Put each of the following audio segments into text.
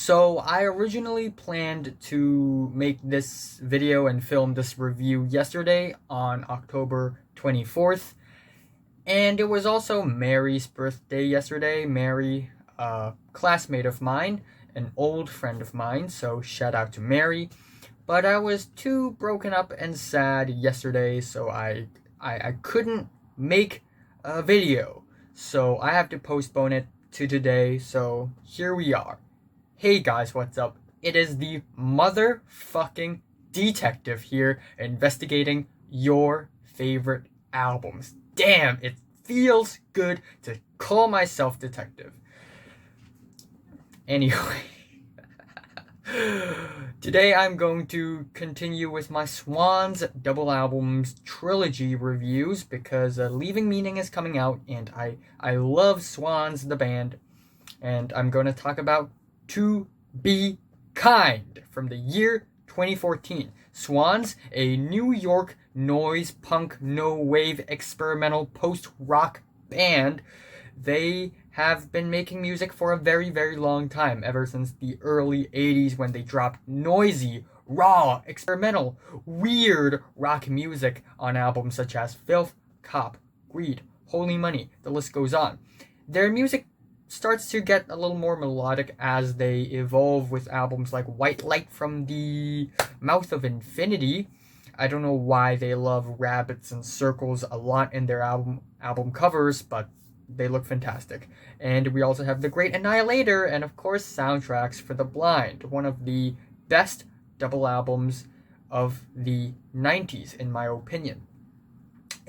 So I originally planned to make this video and film this review yesterday on October 24th. And it was also Mary's birthday yesterday. Mary, a classmate of mine, an old friend of mine, so shout out to Mary. But I was too broken up and sad yesterday, so I couldn't make a video. So I have to postpone it to today, so here we are. Hey guys, what's up? It is the motherfucking detective here investigating your favorite albums. Damn, it feels good to call myself detective. Anyway, today I'm going to continue with my Swans double albums trilogy reviews because Leaving Meaning is coming out and I love Swans the band, and I'm going to talk about To Be Kind from the year 2014. Swans, a New York noise punk no wave experimental post-rock band. They have been making music for a very, very long time, ever since the early 80s when they dropped noisy, raw, experimental, weird rock music on albums such as Filth, Cop, Greed, Holy Money, the list goes on. Their music starts to get a little more melodic as they evolve with albums like White Light from the Mouth of Infinity. I don't know why they love rabbits and circles a lot in their album covers, but they look fantastic. And we also have The Great Annihilator and of course Soundtracks for the Blind, one of the best double albums of the 90s in my opinion.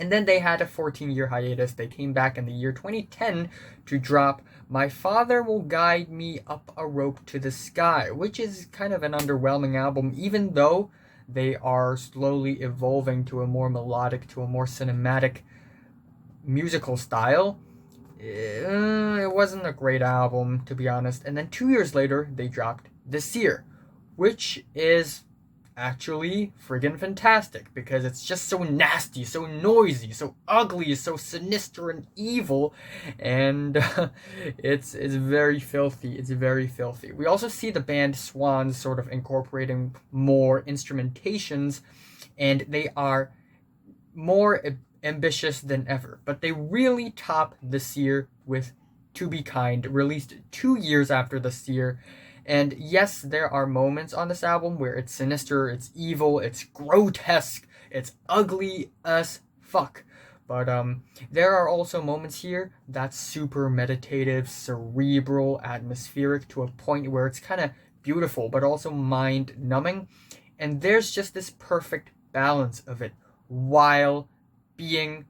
And then they had a 14-year hiatus. They came back in the year 2010 to drop My Father Will Guide Me Up a Rope to the Sky, which is kind of an underwhelming album, even though they are slowly evolving to a more melodic, to a more cinematic musical style. It wasn't a great album, to be honest. And then 2 years later, they dropped This Year, which is actually friggin' fantastic because it's just so nasty, so noisy, so ugly, so sinister and evil, and it's very filthy. It's very filthy. We also see the band Swans sort of incorporating more instrumentations, and they are more ambitious than ever. But they really top This Year with To Be Kind, released 2 years after This Year. And yes, there are moments on this album where it's sinister, it's evil, it's grotesque, it's ugly as fuck. But there are also moments here that's super meditative, cerebral, atmospheric to a point where it's kind of beautiful, but also mind-numbing. And there's just this perfect balance of it while being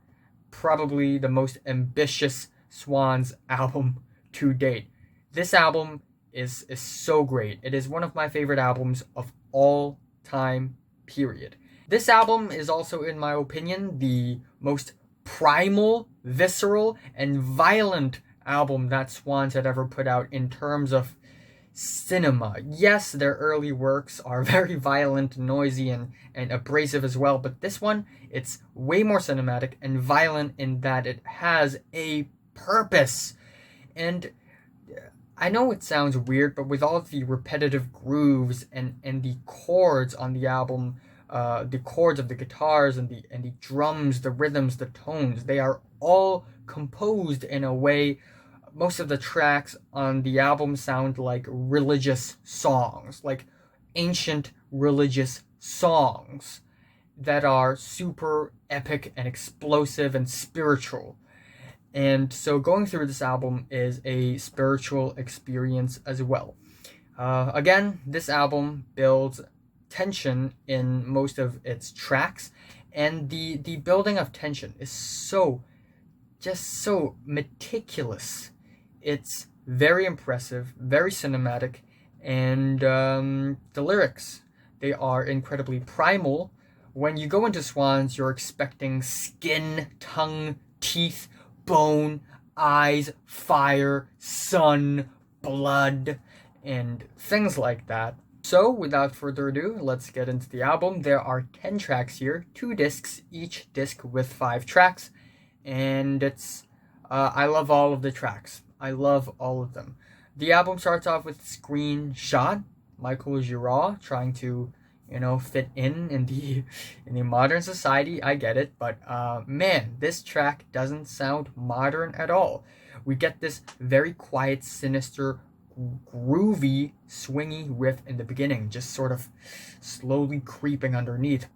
probably the most ambitious Swans album to date. This album is so great. It is one of my favorite albums of all time, period. This album is also, in my opinion, the most primal, visceral, and violent album that Swans had ever put out in terms of cinema. Yes, their early works are very violent, noisy, and abrasive as well, but this one, it's way more cinematic and violent in that it has a purpose. And I know it sounds weird, but with all of the repetitive grooves and the chords on the album, the chords of the guitars and the drums, the rhythms, the tones, they are all composed in a way. Most of the tracks on the album sound like religious songs, like ancient religious songs that are super epic and explosive and spiritual. And so going through this album is a spiritual experience as well. Again, this album builds tension in most of its tracks, and the building of tension is just so meticulous. It's very impressive, very cinematic, and the lyrics, they are incredibly primal. When you go into Swans, you're expecting skin, tongue, teeth, bone, eyes, fire, sun, blood, and things like that. So, without further ado, let's get into the album. There are 10 tracks here, 2 discs, each disc with 5 tracks, and I love all of the tracks. I love all of them. The album starts off with Screenshot, Michael Girard trying to, fit in the modern society. I get it, but man, this track doesn't sound modern at all. We get this very quiet, sinister, groovy, swingy riff in the beginning, just sort of slowly creeping underneath.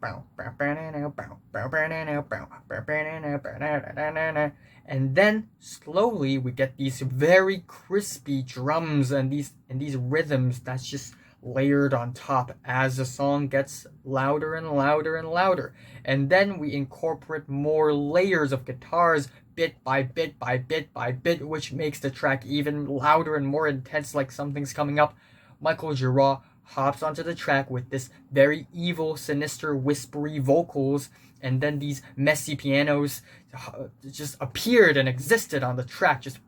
And then slowly we get these very crispy drums and these rhythms that's just layered on top as the song gets louder and louder and louder. And then we incorporate more layers of guitars bit by bit by bit by bit, which makes the track even louder and more intense, like something's coming up. Michael Girard hops onto the track with this very evil, sinister, whispery vocals, and then these messy pianos just appeared and existed on the track, just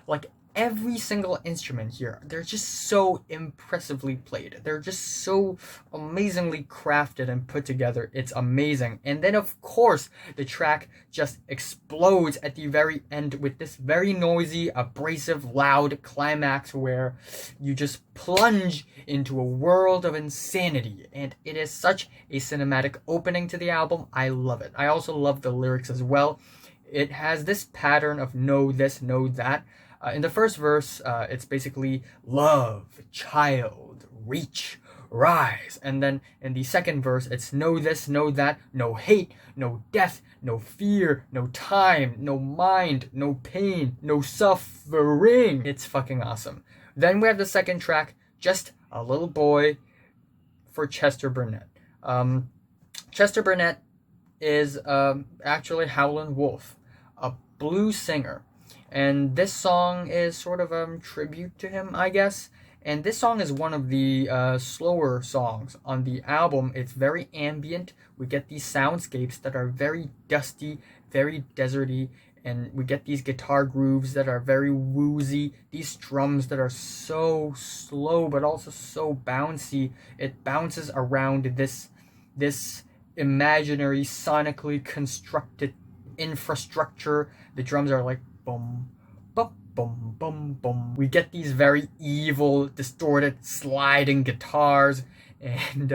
like every single instrument here, they're just so impressively played. They're just so amazingly crafted and put together. It's amazing. And then, of course, the track just explodes at the very end with this very noisy, abrasive, loud climax where you just plunge into a world of insanity. And it is such a cinematic opening to the album. I love it. I also love the lyrics as well. It has this pattern of know this, know that. In the first verse, it's basically love, child, reach, rise. And then in the second verse, it's know this, know that, no hate, no death, no fear, no time, no mind, no pain, no suffering. It's fucking awesome. Then we have the second track, Just a Little Boy, for Chester Burnette. Chester Burnette is actually Howlin' Wolf, a blues singer. And this song is sort of a tribute to him, I guess. And this song is one of the slower songs on the album. It's very ambient. We get these soundscapes that are very dusty, very deserty. And we get these guitar grooves that are very woozy. These drums that are so slow but also so bouncy. It bounces around this imaginary, sonically constructed infrastructure. The drums are like boom, boom, boom, boom, boom. We get these very evil, distorted, sliding guitars, and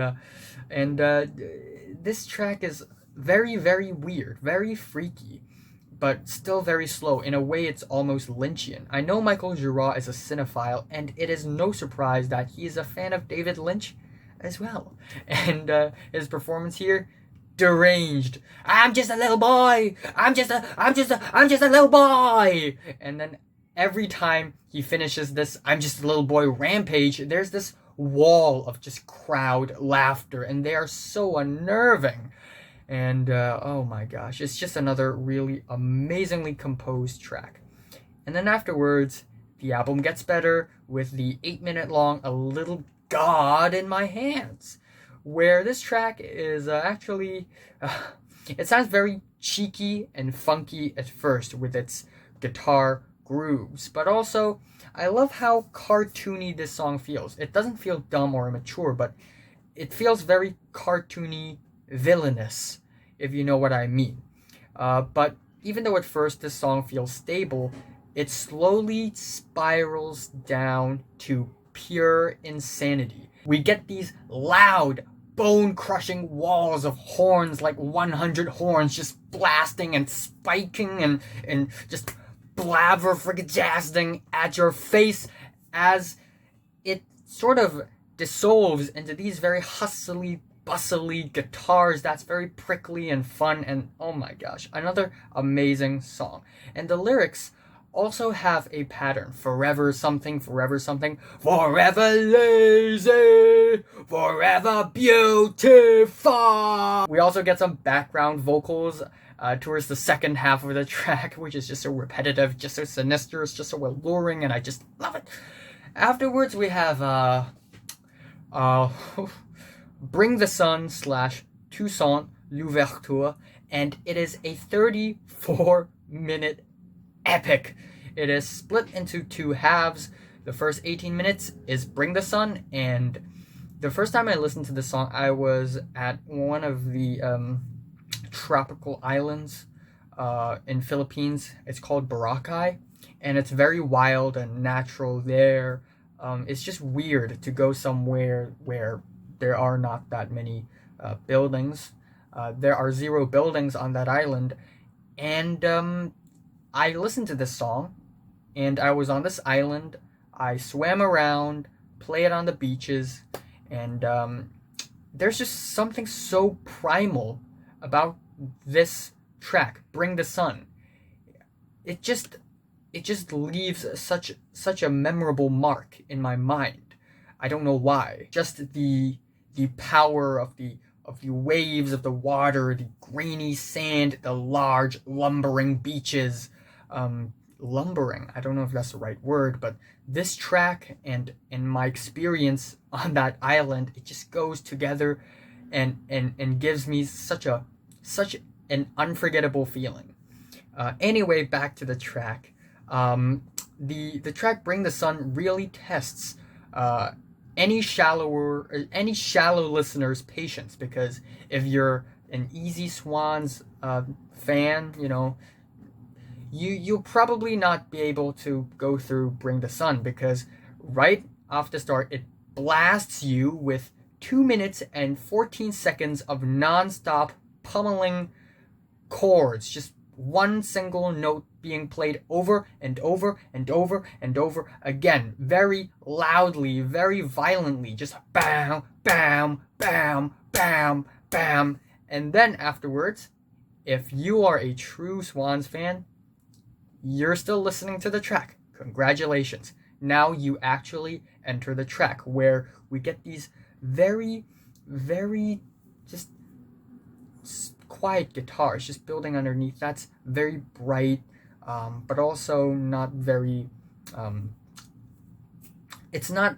this track is very, very weird, very freaky, but still very slow. In a way, it's almost Lynchian. I know Michael Girard is a cinephile, and it is no surprise that he is a fan of David Lynch as well. And his performance here, deranged. I'm just a little boy. I'm just a little boy. And then every time he finishes this I'm just a little boy rampage, there's this wall of just crowd laughter, and they are so unnerving. And oh my gosh, it's just another really amazingly composed track. And then afterwards, the album gets better with the 8-minute long A Little God in My Hands, where this track is actually, it sounds very cheeky and funky at first with its guitar grooves, but also I love how cartoony this song feels. It doesn't feel dumb or immature, but it feels very cartoony, villainous, if you know what I mean. But even though at first this song feels stable, it slowly spirals down to pure insanity. We get these loud, bone-crushing walls of horns, like 100 horns just blasting and spiking and just blabberfrickajazzing at your face as it sort of dissolves into these very hustly, bustly guitars that's very prickly and fun, and oh my gosh, another amazing song. And the lyrics also have a pattern. Forever something, forever something, forever lazy, forever beautiful. We also get some background vocals towards the second half of the track, which is just so repetitive, just so sinister, it's just so alluring, and I just love it. Afterwards, we have Bring the Sun / Toussaint L'Ouverture, and it is a 34-minute epic. It is split into two halves. The first 18 minutes is Bring the Sun, and The first time I listened to this song, I was at one of the tropical islands in Philippines. It's called Boracay, and it's very wild and natural there. It's just weird to go somewhere where there are not that many buildings. There are 0 buildings on that island, and I listened to this song, and I was on this island. I swam around, played on the beaches, and there's just something so primal about this track, "Bring the Sun." It just leaves such a memorable mark in my mind. I don't know why. Just the power of the waves of the water, the grainy sand, the large lumbering beaches. Lumbering, I don't know if that's the right word, but this track and my experience on that island, it just goes together and gives me such an unforgettable feeling. Anyway, back to the track. The track "Bring the Sun" really tests any shallow listener's patience, because if you're an Easy Swans fan, you'll probably not be able to go through "Bring the Sun," because right off the start it blasts you with 2 minutes and 14 seconds of non-stop pummeling chords, just one single note being played over and over and over and over again, very loudly, very violently, just bam, bam, bam, bam, bam. And then afterwards, if you are a true Swans fan, you're still listening to the track. Congratulations. Now you actually enter the track, where we get these very, very just quiet guitars just building underneath. That's very bright, but also not very it's not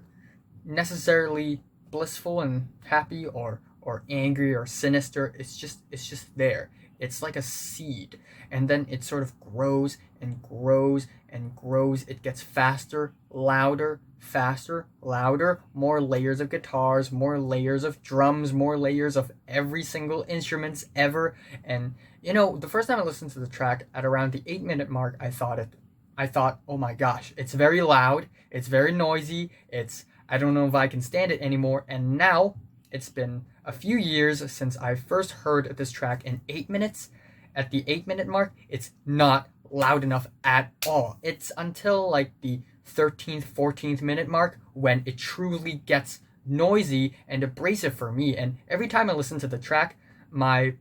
necessarily blissful and happy or angry or sinister. It's just there. It's like a seed, and then it sort of grows and grows and grows. It gets faster, louder, faster, louder, more layers of guitars, more layers of drums, more layers of every single instruments ever. And the first time I listened to the track at around the 8-minute mark, I thought, oh my gosh, it's very loud, it's very noisy, I don't know if I can stand it anymore. And now it's been a few years since I first heard this track, in 8 minutes. At the 8-minute mark, it's not loud enough at all. It's until like the 13th, 14th minute mark when it truly gets noisy and abrasive for me. And every time I listen to the track, my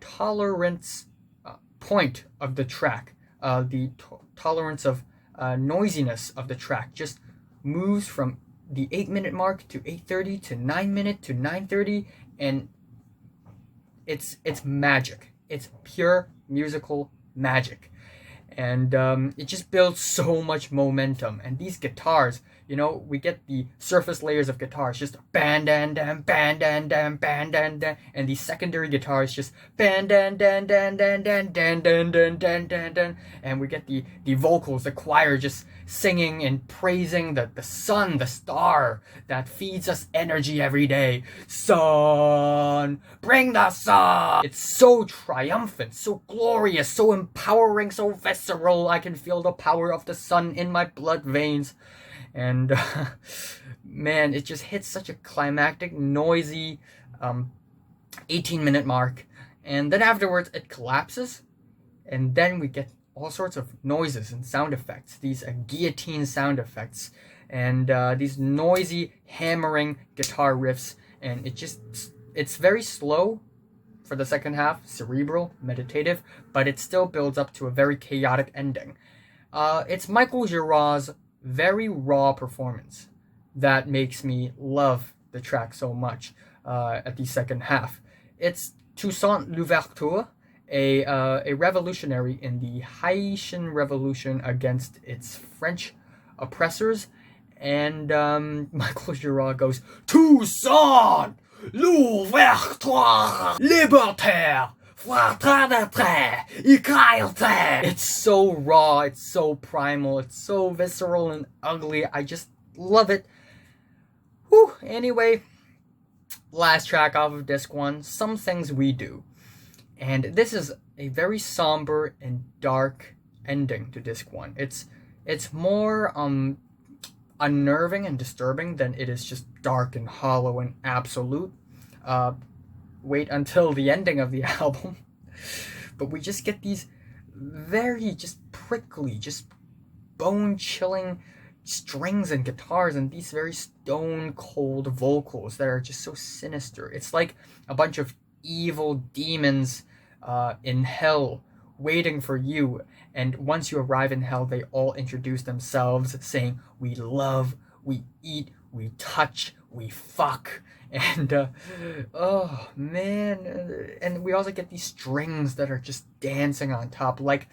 tolerance point of the track, the tolerance of noisiness of the track, just moves from the 8-minute mark to 8:30 to 9-minute to 9:30, and it's magic. It's pure musical magic. And it just builds so much momentum. And these guitars, we get the surface layers of guitars, just ban dan dan ban dan dan ban dan dan, and the secondary guitars just ban dan dan dan dan dan dan dan dan dan dan dan, and we get the vocals, the choir just singing and praising the sun, the star that feeds us energy every day. Sun, bring the sun. It's so triumphant, so glorious, so empowering, so visceral. I can feel the power of the sun in my blood veins. And man, it just hits such a climactic, noisy 18-minute mark. And then afterwards it collapses, and then we get all sorts of noises and sound effects, these guillotine sound effects, and these noisy hammering guitar riffs. And it's very slow for the second half, cerebral, meditative, but it still builds up to a very chaotic ending. It's Michael Giraud's very raw performance that makes me love the track so much at the second half. It's Toussaint Louverture, a revolutionary in the Haitian Revolution against its French oppressors, and Michael Giraud goes, Toussaint Louverture, libertaire, it's so raw, it's so primal, it's so visceral and ugly. I just love it. Whew. Anyway, last track off of disc 1, Some Things We Do. And this is a very somber and dark ending to disc 1. It's more unnerving and disturbing than it is just dark and hollow and absolute. Wait until the ending of the album. But we just get these very just prickly, just bone-chilling strings and guitars and these very stone-cold vocals that are just so sinister. It's like a bunch of evil demons in hell waiting for you. And once you arrive in hell, they all introduce themselves saying, we love, we eat, we touch, we fuck. And, oh, man. And we also get these strings that are just dancing on top, like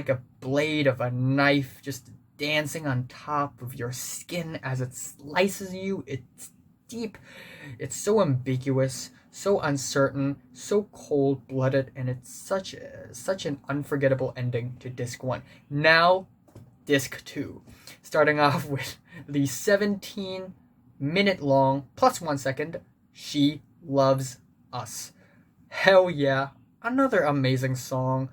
a blade of a knife just dancing on top of your skin as it slices you. It's deep. It's so ambiguous, so uncertain, so cold-blooded, and it's such an unforgettable ending to disc 1. Now, disc 2. Starting off with the 17-minute long, plus 1 second, She Loves Us. Hell yeah. Another amazing song.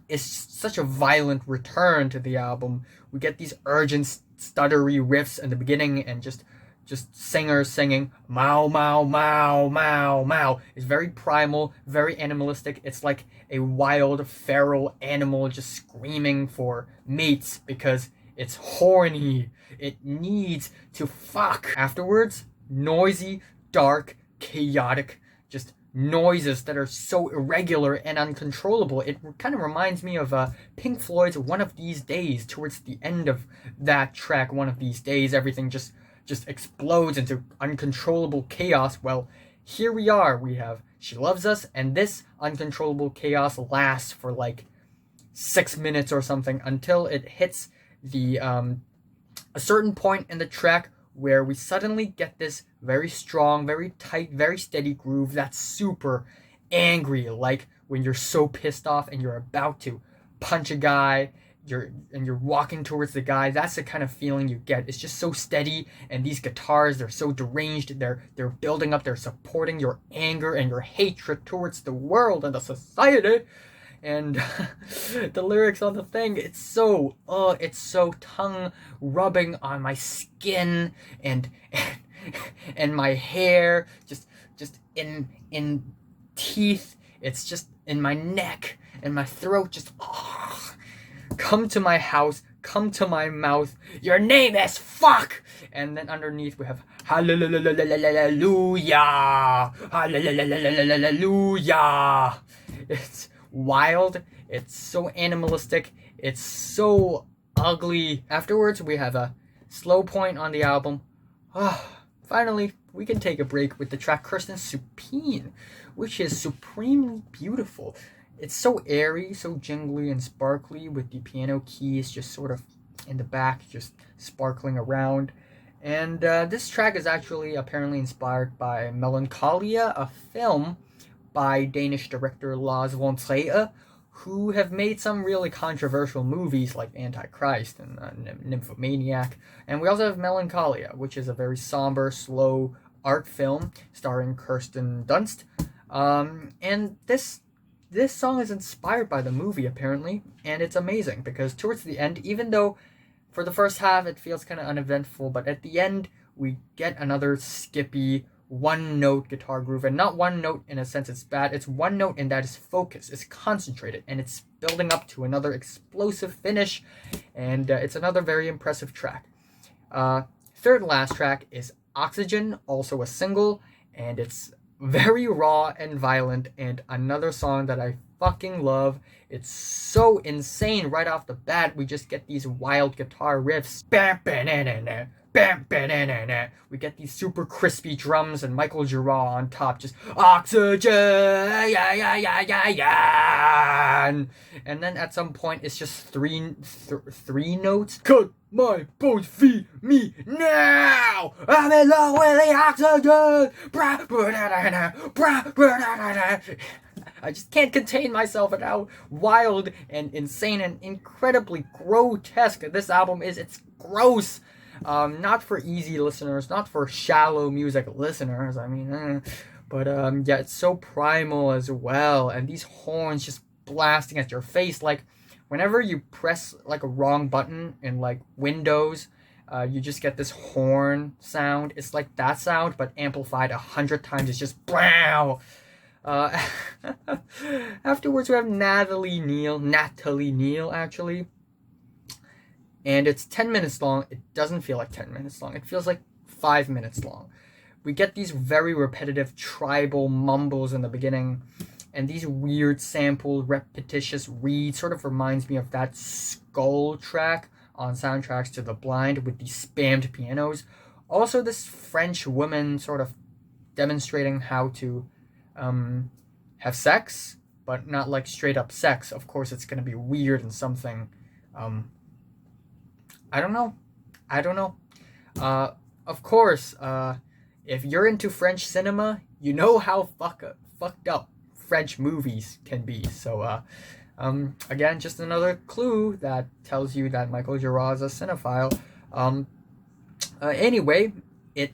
It's such a violent return to the album. We get these urgent, stuttery riffs in the beginning and just singers singing "Mow, mow, mow, mow, mow." It's very primal, very animalistic. It's like a wild, feral animal just screaming for mates because it's horny. It needs to fuck. Afterwards, noisy, dark, chaotic, just noises that are so irregular and uncontrollable. It kind of reminds me of Pink Floyd's One of These Days. Towards the end of that track, One of These Days, everything just explodes into uncontrollable chaos. Well, here we are. We have She Loves Us, and this uncontrollable chaos lasts for like 6 minutes or something until it hits the a certain point in the track where we suddenly get this very strong, very tight, very steady groove that's super angry, like when you're so pissed off and you're about to punch a guy, you're walking towards the guy. That's the kind of feeling you get. It's just so steady, and these guitars, they're so deranged. They're building up, they're supporting your anger and your hatred towards the world and the society. And the lyrics on the thing, it's so tongue rubbing on my skin and my hair, just in teeth. It's just in my neck and my throat. Just come to my house, come to my mouth. Your name is fuck. And then underneath we have hallelujah, hallelujah. It's wild, it's so animalistic, it's so ugly. Afterwards, we have a slow point on the album. Finally, we can take a break with the track Kirsten Supine, which is supremely beautiful. It's so airy, so jingly and sparkly, with the piano keys just sort of in the back, just sparkling around. And this track is actually apparently inspired by Melancholia, a film by Danish director Lars von Trier, who have made some really controversial movies like Antichrist and Nymphomaniac. And we also have Melancholia, which is a very somber, slow art film starring Kirsten Dunst. And this song is inspired by the movie, apparently, and it's amazing because towards the end, even though for the first half it feels kind of uneventful, but at the end we get another skippy, one-note guitar groove, and not one note in a sense it's bad, it's one note in that it's focused, it's concentrated, and it's building up to another explosive finish, and it's another very impressive track. Third and last track is Oxygen, also a single, and it's very raw and violent, and another song that I fucking love. It's so insane right off the bat. We just get these wild guitar riffs. We get these super crispy drums and Michael Girard on top, just oxygen, and then at some point it's just three notes. Cut my boat, feed me now. I'm in love with the oxygen. I just can't contain myself at how wild and insane and incredibly grotesque this album is. It's gross. Not for easy listeners, not for shallow music listeners. I mean, but yeah, it's so primal as well, and these horns just blasting at your face. Like whenever you press like a wrong button in like Windows, you just get this horn sound. It's like that sound, but amplified 100 times. It's just wow. Uh, Afterwards, we have Nathalie Neal, actually. And it's 10 minutes long. It doesn't feel like 10 minutes long. It feels like 5 minutes long. We get these very repetitive tribal mumbles in the beginning, and these weird sampled repetitious reads sort of reminds me of that Skull track on Soundtracks to the Blind with these spammed pianos. Also, this French woman sort of demonstrating how to have sex, but not like straight up sex. Of course, it's going to be weird and something. I don't know. Of course, if you're into French cinema, you know how fucked up French movies can be. So, again, just another clue that tells you that Michael Girard's a cinephile. Anyway, it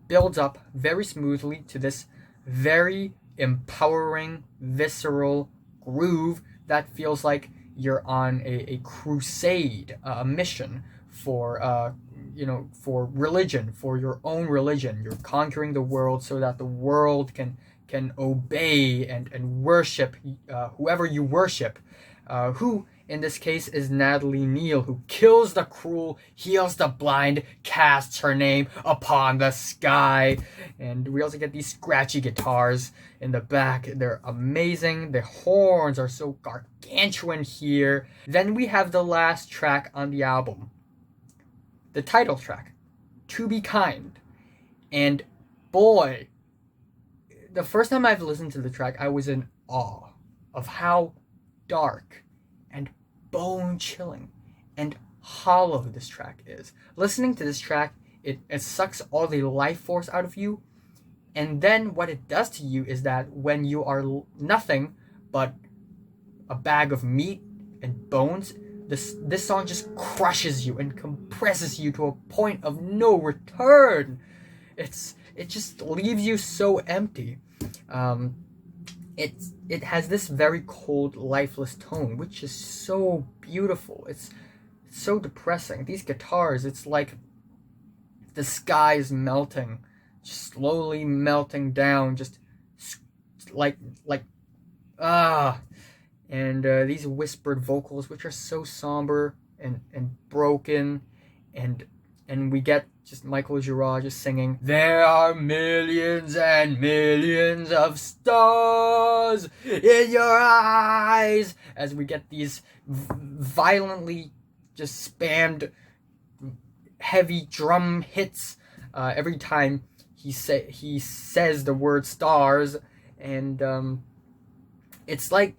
builds up very smoothly to this very empowering, visceral groove that feels like you're on a crusade, a mission for for religion, for your own religion. You're conquering the world so that the world can obey and worship whoever you worship, who in this case is Nathalie Neal, who kills the cruel, heals the blind, casts her name upon the sky. And we also get these scratchy guitars in the back. They're amazing. The horns are so gargantuan here. Then we have the last track on the album, the title track, To Be Kind. And boy, the first time I've listened to the track, I was in awe of how dark and bone-chilling and hollow this track is. Listening to this track, it sucks all the life force out of you, and then what it does to you is that when you are nothing but a bag of meat and bones, this song just crushes you and compresses you to a point of no return. It just leaves you so empty. It has this very cold, lifeless tone, which is so beautiful. It's so depressing. These guitars, it's like the sky is melting, just slowly melting down, just like and these whispered vocals, which are so somber and broken, and we get just Michael Girard just singing, "There are millions and millions of stars in your eyes," as we get these violently just spammed heavy drum hits every time he says the word stars, and it's like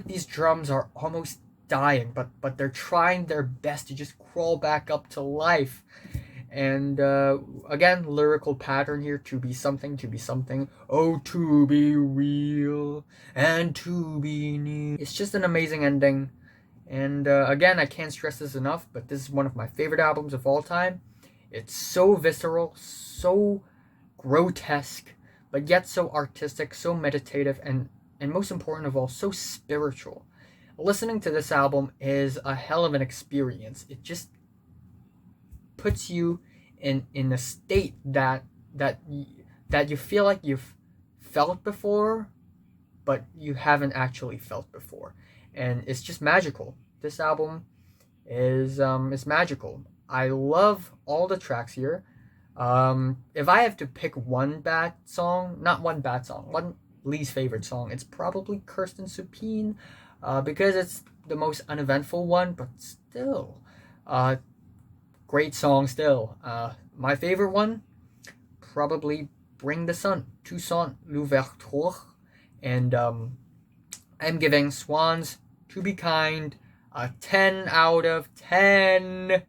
these drums are almost dying, but they're trying their best to just crawl back up to life. And again, lyrical pattern here, to be something, oh, to be real and to be near. It's just an amazing ending. And again, I can't stress this enough, but this is one of my favorite albums of all time. It's so visceral, so grotesque, but yet so artistic, so meditative, and most important of all, so spiritual. Listening to this album is a hell of an experience. It just puts you in a state that you feel like you've felt before, but you haven't actually felt before, and it's just magical. This album is magical. I love all the tracks here. If I have to pick one least favorite song, it's probably Kirsten Supine, because it's the most uneventful one, but still, great song still. My favorite one, probably Bring the Sun, Toussaint l'Ouverture, and I'm giving Swans To Be Kind a 10 out of 10.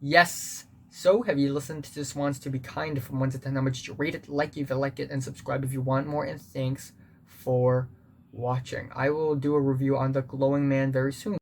Yes. So, have you listened to Swans To Be Kind from 1 to 10? How much did you rate it? Like if you like it, and subscribe if you want more. And thanks for watching. I will do a review on The Glowing Man very soon.